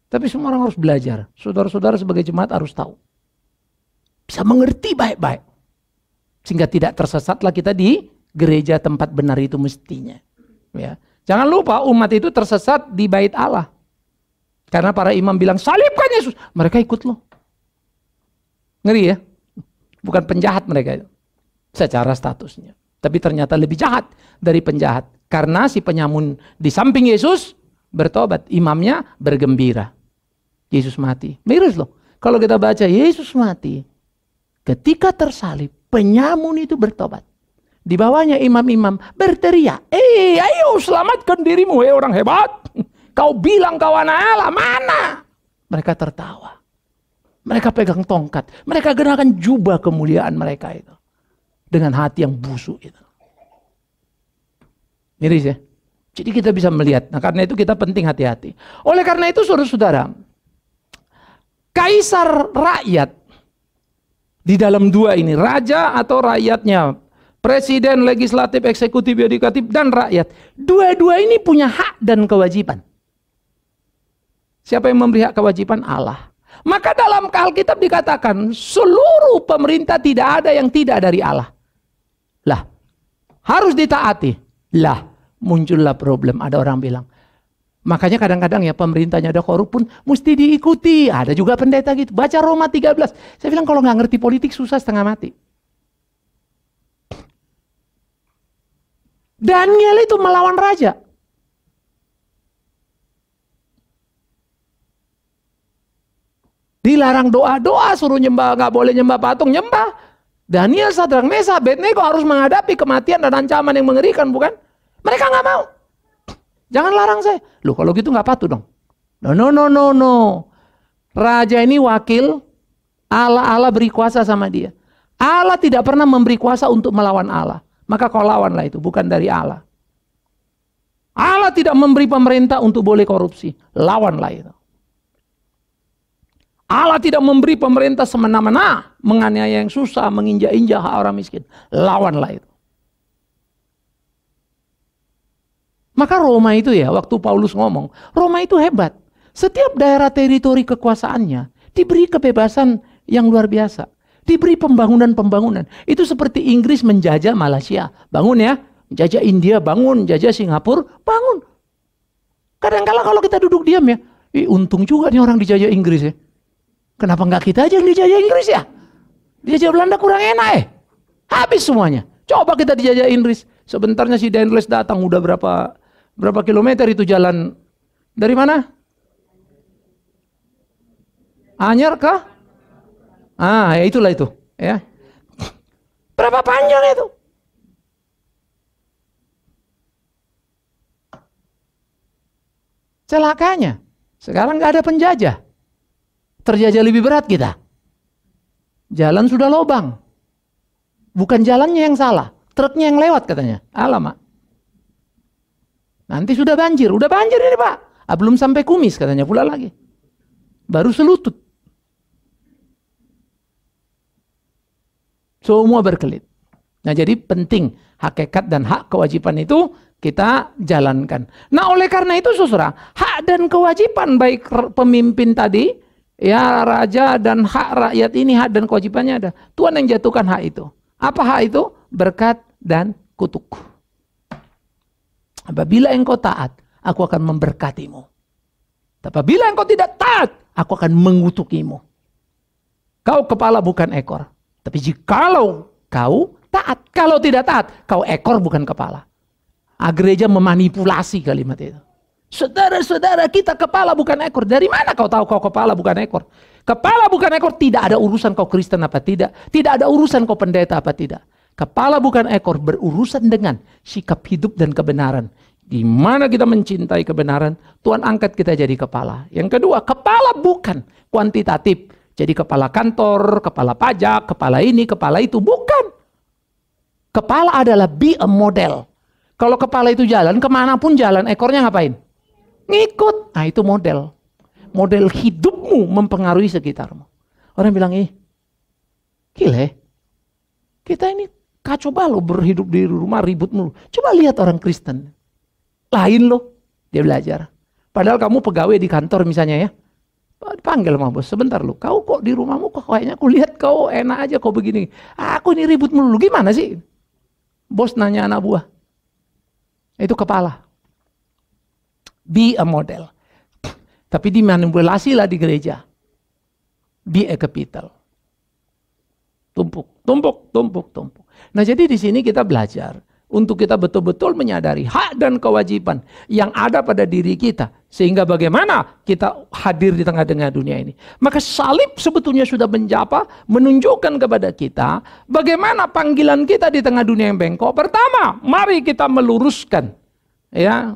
Tapi semua orang harus belajar. Saudara-saudara sebagai jemaat harus tahu. Bisa mengerti baik-baik. Sehingga tidak tersesatlah kita di gereja tempat benar itu mestinya. Ya. Jangan lupa umat itu tersesat di bait Allah. Karena para imam bilang, salibkan Yesus. Mereka ikut loh. Ngeri ya. Bukan penjahat mereka itu. Secara statusnya. Tapi ternyata lebih jahat dari penjahat. Karena si penyamun di samping Yesus bertobat. Imamnya bergembira. Yesus mati. Miris loh. Kalau kita baca Yesus mati. Ketika tersalib. Penyamun itu bertobat. Di bawahnya imam-imam berteriak. Ayo selamatkan dirimu. Orang hebat. Kau bilang kau anak Allah, mana? Mereka tertawa. Mereka pegang tongkat. Mereka genakan jubah kemuliaan mereka itu. Dengan hati yang busuk itu. Miris ya? Jadi kita bisa melihat. Nah karena itu kita penting hati-hati. Oleh karena itu saudara-saudara. Kaisar rakyat. Di dalam dua ini. Raja atau rakyatnya. Presiden, legislatif, eksekutif, yudikatif, dan rakyat. Dua-dua ini punya hak dan kewajiban. Siapa yang memberi hak kewajiban? Allah. Maka dalam Alkitab dikatakan seluruh pemerintah tidak ada yang tidak dari Allah. Lah, harus ditaati. Lah, muncullah problem. Ada orang bilang. Makanya kadang-kadang ya pemerintahnya ada korup pun mesti diikuti. Ada juga pendeta gitu. Baca Roma 13. Saya bilang kalau nggak ngerti politik susah setengah mati. Daniel itu melawan raja. Dilarang doa-doa, suruh nyembah, nggak boleh nyembah patung, nyembah. Daniel, Sadrak, Mesah, Abednego harus menghadapi kematian dan ancaman yang mengerikan, bukan? Mereka nggak mau. Jangan larang saya. Loh kalau gitu nggak patuh dong. No. Raja ini wakil, Allah beri kuasa sama dia. Allah tidak pernah memberi kuasa untuk melawan Allah. Maka kau lawanlah itu, bukan dari Allah. Allah tidak memberi pemerintah untuk boleh korupsi. Lawanlah itu. Allah tidak memberi pemerintah semena-mena, menganiaya yang susah, menginjak-injak hak orang miskin. Lawanlah itu. Maka Roma itu ya, waktu Paulus ngomong, Roma itu hebat. Setiap daerah teritori kekuasaannya diberi kebebasan yang luar biasa. Diberi pembangunan-pembangunan. Itu seperti Inggris menjajah Malaysia. Bangun ya. Menjajah India, bangun. Menjajah Singapura, bangun. Kadang-kala kalau kita duduk diam ya, untung juga nih orang dijajah Inggris ya. Kenapa nggak kita aja yang dijajah Inggris ya? Dijajah Belanda kurang enak ya? Habis semuanya. Coba kita dijajah Inggris. Sebentarnya si Dendles datang, udah berapa kilometer itu jalan. Dari mana? Anyar kah? Ya itulah itu. Ya. Berapa panjang itu? Celakanya, sekarang nggak ada penjajah. Terjajah lebih berat kita. Jalan sudah lobang. Bukan jalannya yang salah, truknya yang lewat katanya. Alamak. Nanti sudah banjir. Udah banjir ini Pak. Belum sampai kumis katanya pula lagi. Baru selutut. Semua berkelit. Nah jadi penting hakikat dan hak kewajiban itu kita jalankan. Nah oleh karena itu saudara, hak dan kewajiban baik pemimpin tadi, ya raja dan hak rakyat ini, hak dan kewajibannya ada. Tuhan yang jatuhkan hak itu. Apa hak itu? Berkat dan kutuk. Apabila engkau taat, aku akan memberkatimu. Apabila engkau tidak taat, aku akan mengutukimu. Kau kepala bukan ekor. Tapi jikalau kau taat, kalau tidak taat, kau ekor bukan kepala. Gereja memanipulasi kalimat itu. Saudara-saudara, kita kepala bukan ekor. Dari mana kau tahu kau kepala bukan ekor? Kepala bukan ekor, tidak ada urusan kau Kristen apa tidak. Tidak ada urusan kau pendeta apa tidak. Kepala bukan ekor, berurusan dengan sikap hidup dan kebenaran. Di mana kita mencintai kebenaran, Tuhan angkat kita jadi kepala. Yang kedua, kepala bukan kuantitatif. Jadi kepala kantor, kepala pajak, kepala ini, kepala itu. Bukan. Kepala adalah be a model. Kalau kepala itu jalan, kemanapun jalan, ekornya ngapain? Ngikut. Nah itu model. Model hidupmu mempengaruhi sekitarmu. Orang bilang, gila, kita ini kacau balau berhidup di rumah ribut mulu. Coba lihat orang Kristen. Lain loh, dia belajar. Padahal kamu pegawai di kantor misalnya ya. Panggil sama bos, sebentar lu. Kau kok di rumahmu kok kayaknya aku lihat kau enak aja kau begini. Aku ini ribut mulu. Gimana sih? Bos nanya anak buah. Itu kepala. Be a model. Tapi dimanipulasi lah di gereja. Be a capital. Tumpuk. Nah jadi di sini kita belajar untuk kita betul-betul menyadari hak dan kewajiban yang ada pada diri kita. Sehingga bagaimana kita hadir di tengah-tengah dunia ini. Maka salib sebetulnya sudah menunjukkan kepada kita bagaimana panggilan kita di tengah dunia yang bengkok. Pertama, mari kita meluruskan ya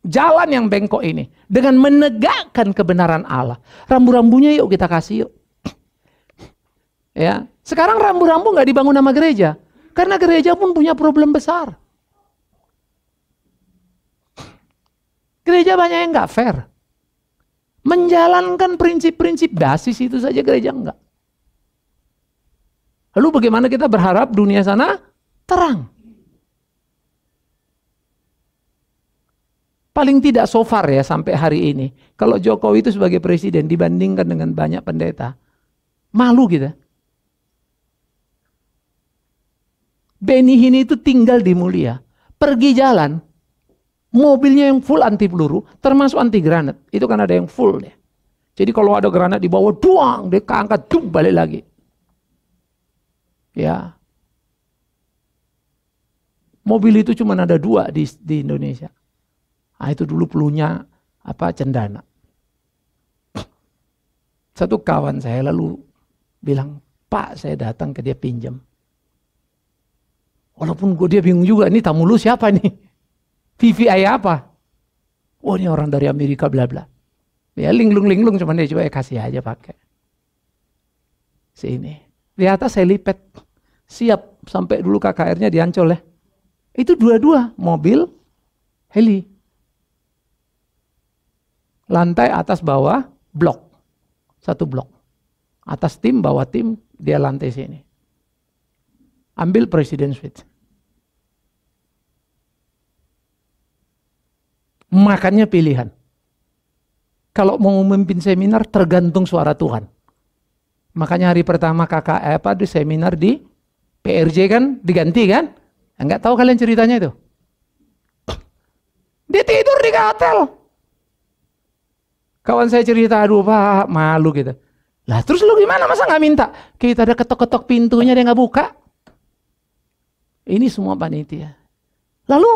jalan yang bengkok ini dengan menegakkan kebenaran Allah. Rambu-rambunya yuk kita kasih yuk. Ya, sekarang rambu-rambu nggak dibangun sama gereja. Karena gereja pun punya problem besar. Gereja banyak yang nggak fair. Menjalankan prinsip-prinsip basis itu saja gereja enggak. Lalu bagaimana kita berharap dunia sana terang? Paling tidak so far ya sampai hari ini. Kalau Jokowi itu sebagai presiden dibandingkan dengan banyak pendeta. Malu kita. Benny Hinn itu tinggal di Mulia. Pergi jalan. Mobilnya yang full anti peluru. Termasuk anti granat. Itu kan ada yang full deh. Jadi kalau ada granat di bawah. Duang. Dia keangkat. Balik lagi. Ya. Mobil itu cuma ada 2 di Indonesia. Nah, itu dulu pelunya Cendana. Satu kawan saya lalu bilang, Pak saya datang ke dia pinjam. Walaupun dia bingung juga, ini tamu lu siapa nih? VVI apa? Oh ini orang dari Amerika bla bla. Ya linglung cuman dia coba kasih aja pakai. Sini. Di atas helipad. Siap sampai dulu KKR-nya di Ancol ya. Itu dua-dua mobil heli. Lantai atas bawah blok. Satu blok. Atas tim, bawah tim, dia lantai sini. Ambil presiden suite. Makannya pilihan. Kalau mau memimpin seminar tergantung suara Tuhan. Makanya hari pertama di seminar di PRJ kan diganti kan? Enggak tahu kalian ceritanya itu. Dia tidur di hotel. Kawan saya cerita, aduh Pak, malu gitu. Lah terus lu gimana, masa nggak minta? Kita ada ketok-ketok pintunya, dia nggak buka. Ini semua panitia. Lalu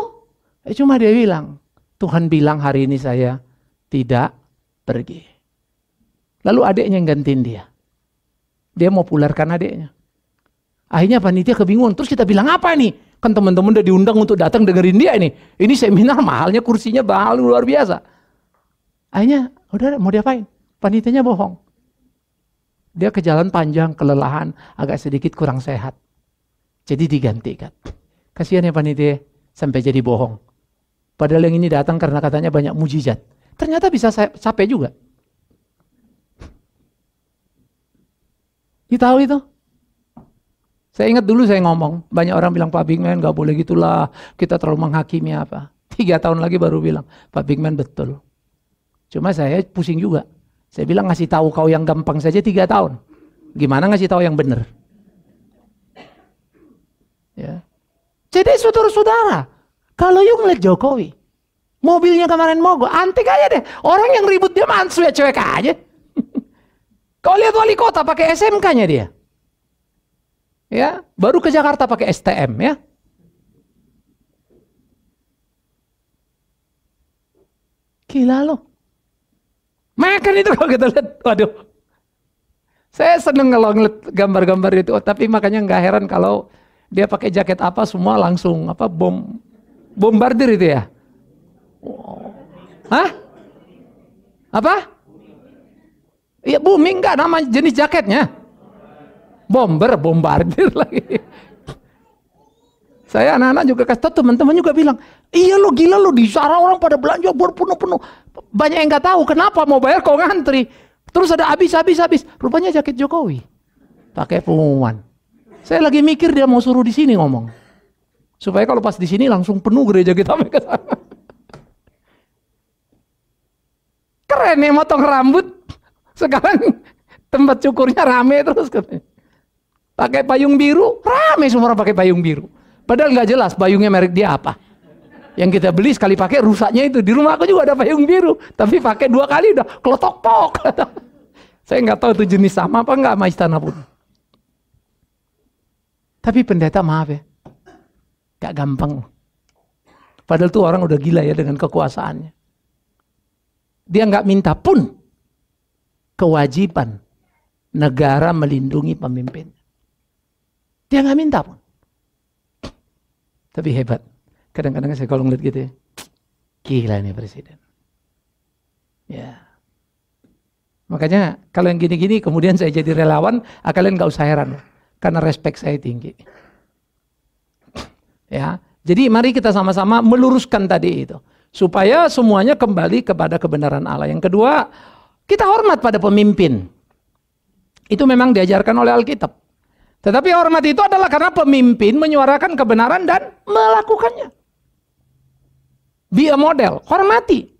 cuma dia bilang, Tuhan bilang hari ini saya tidak pergi. Lalu adiknya yang gantiin dia. Dia mau pularkan adiknya. Akhirnya panitia kebingungan. Terus kita bilang apa nih? Kan teman-teman udah diundang untuk datang dengerin dia ini. Ini seminar mahalnya, kursinya mahal luar biasa. Akhirnya udah mau diapain? Panitianya bohong. Dia ke jalan panjang, kelelahan, agak sedikit kurang sehat. Jadi digantikan. Kasihan ya panitia, sampai jadi bohong. Padahal yang ini datang karena katanya banyak mujizat. Ternyata bisa capek juga. Kita tahu itu? Saya ingat dulu saya ngomong, banyak orang bilang Pak Bigman gak boleh gitulah, kita terlalu menghakimi apa. 3 tahun lagi baru bilang, Pak Bigman betul. Cuma saya pusing juga. Saya bilang ngasih tahu kau yang gampang saja 3 tahun. Gimana ngasih tahu yang benar? Ya. Jadi saudara-saudara, kalau you ngeliat Jokowi, mobilnya kemarin mogok, antik aja deh. Orang yang ribut dia mansu ya cuek aja. Kau lihat wali kota pakai SMK-nya dia. Ya, baru ke Jakarta pakai STM ya. Gila loh. Makan itu kalau kita lihat, waduh. Saya seneng kalau ngeliat gambar-gambar itu, tapi makanya nggak heran kalau dia pakai jaket apa semua langsung bombardir itu ya. Hah? Apa? Iya booming enggak nama jenis jaketnya? Bombardir lagi. Saya anak-anak juga kasih tahu, teman-teman juga bilang, iya lo gila lo, di sana orang pada belanja berpenuh-penuh. Banyak yang nggak tahu kenapa mau bayar kok ngantri. Terus ada habis. Rupanya jaket Jokowi. Pakai pengumuman. Saya lagi mikir dia mau suruh di sini ngomong. Supaya kalau pas di sini langsung penuh gereja kita ke sana. Keren ya motong rambut. Sekarang tempat cukurnya rame terus katanya. Pakai payung biru, rame semua orang pakai payung biru. Padahal nggak jelas payungnya merek dia apa. Yang kita beli sekali pakai rusaknya itu. Di rumah aku juga ada payung biru, tapi pakai 2 kali udah kelotok-tok. Saya nggak tahu itu jenis sama apa nggak sama Istana pun. Tapi pendeta maaf ya, gak gampang. Padahal tuh orang udah gila ya dengan kekuasaannya. Dia nggak minta pun kewajiban negara melindungi pemimpin. Dia nggak minta pun. Tapi hebat. Kadang-kadang saya kalau ngeliat gitu ya, gila nih presiden. Ya. Makanya kalau yang gini-gini kemudian saya jadi relawan, kalian nggak usah heran. Karena respect saya tinggi. Ya. Jadi mari kita sama-sama meluruskan tadi itu. Supaya semuanya kembali kepada kebenaran Allah. Yang kedua, kita hormat pada pemimpin. Itu memang diajarkan oleh Alkitab. Tetapi hormat itu adalah karena pemimpin menyuarakan kebenaran dan melakukannya. Be a model, hormati.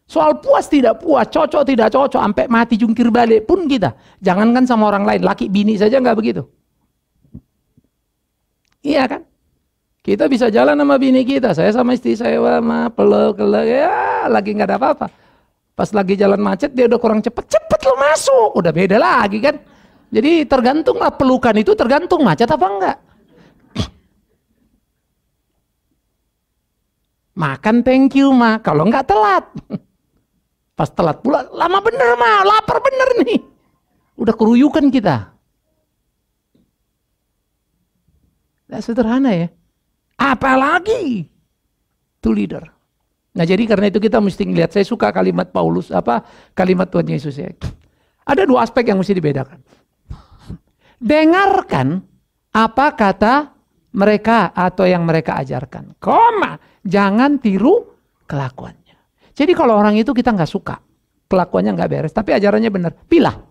Soal puas tidak puas, cocok tidak cocok, sampai mati jungkir balik pun kita. Jangankan sama orang lain, laki bini saja nggak begitu. Iya kan? Kita bisa jalan sama bini kita, saya sama istri saya sama peluk, ya lagi nggak ada apa-apa. Pas lagi jalan macet dia udah kurang cepet lo masuk, udah beda lagi kan. Jadi tergantung lah pelukan itu tergantung macet apa enggak. Makan thank you ma, kalau enggak telat. Pas telat pula lama bener ma, lapar bener nih. Udah keruyukan kita. Nah, sederhana ya. Apalagi to leader. Nah jadi karena itu kita mesti ngelihat, saya suka kalimat Paulus, kalimat Tuhan Yesus ya. Ada 2 aspek yang mesti dibedakan. Dengarkan apa kata mereka atau yang mereka ajarkan. Jangan tiru kelakuannya. Jadi kalau orang itu kita nggak suka, kelakuannya nggak beres, tapi ajarannya benar, pilah.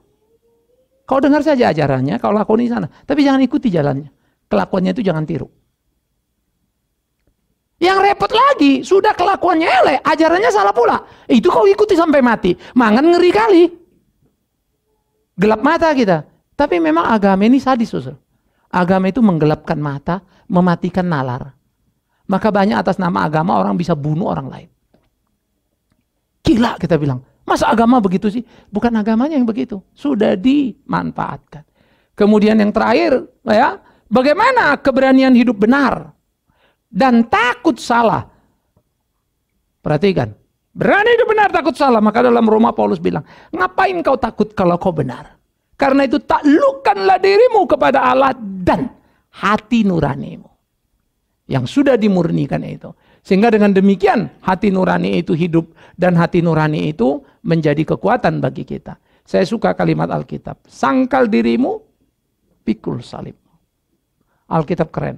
Kau dengar saja ajarannya, kau lakoni sana. Tapi jangan ikuti jalannya. Kelakuannya itu jangan tiru. Yang repot lagi, sudah kelakuannya elek, ajarannya salah pula. Itu kau ikuti sampai mati. Mangan ngeri kali. Gelap mata kita. Tapi memang agama ini sadis, saudara. Agama itu menggelapkan mata, mematikan nalar. Maka banyak atas nama agama orang bisa bunuh orang lain. Gila kita bilang. Masa agama begitu sih? Bukan agamanya yang begitu. Sudah dimanfaatkan. Kemudian yang terakhir, ya, bagaimana keberanian hidup benar dan takut salah. Perhatikan. Berani hidup benar, takut salah. Maka dalam Roma Paulus bilang, ngapain kau takut kalau kau benar? Karena itu taklukkanlah dirimu kepada Allah dan hati nuranimu. Yang sudah dimurnikan itu. Sehingga dengan demikian hati nurani itu hidup dan hati nurani itu menjadi kekuatan bagi kita. Saya suka kalimat Alkitab. Sangkal dirimu, pikul salib. Alkitab keren.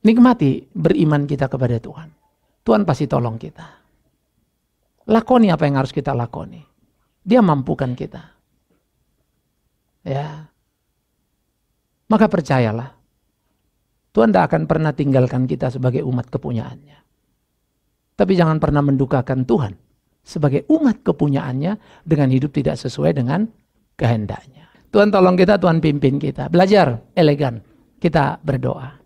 Nikmati beriman kita kepada Tuhan. Tuhan pasti tolong kita. Lakoni apa yang harus kita lakoni. Dia mampukan kita. Ya. Maka percayalah. Tuhan tidak akan pernah tinggalkan kita sebagai umat kepunyaannya. Tapi jangan pernah mendukakan Tuhan sebagai umat kepunyaannya dengan hidup tidak sesuai dengan kehendaknya. Tuhan tolong kita, Tuhan pimpin kita. Belajar elegan, kita berdoa.